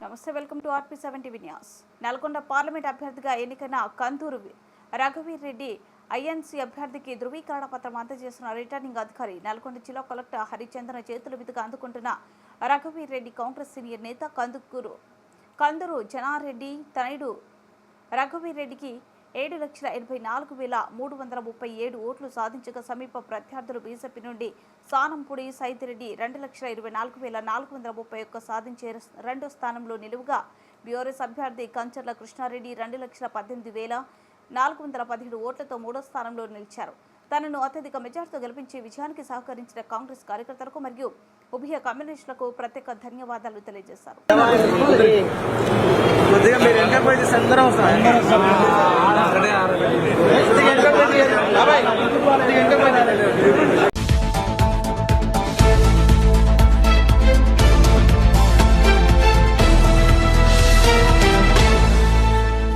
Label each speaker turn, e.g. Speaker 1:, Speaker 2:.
Speaker 1: నమస్తే, welcome to RP7 TV news. Nalgonda parliament అభ్యర్థిగా ఎన్నికైన కందూరు రఘువీర్ రెడ్డి ఐఎన్సీ అభ్యర్థికి ధృవీకరణ పత్రం అందజేసిన రిటర్నింగ్ అధికారి నల్గొండ జిల్లా కలెక్టర్ హరిచందన్ చేతుల మీదుగా అందుకుంటున్న రఘువీర్ రెడ్డి కాంగ్రెస్ సీనియర్ నేత కందూరు జనారెడ్డి తనయుడు రఘువీర్ రెడ్డికి 7,84,337 ఓట్లు సాధించగా సమీప ప్రత్యర్థులు బీజేపీ నుండి సానంపూడి సైదిరెడ్డి 2,24,431 సాధించే రెండో స్థానంలో నిలువుగా బీఆర్ఎస్ అభ్యర్థి కంచర్ల కృష్ణారెడ్డి 2,18,417 ఓట్లతో మూడో స్థానంలో నిలిచారు. తనను అత్యధిక మెజార్టీతో గెలిపించి విజయానికి సహకరించిన కాంగ్రెస్ కార్యకర్తలకు మరియు ఉభయ కమ్యూనిస్టులకు ప్రత్యేక ధన్యవాదాలు తెలియజేశారు.
Speaker 2: కొద్దిగా మీరు ఎంటర్ పోయి అందరం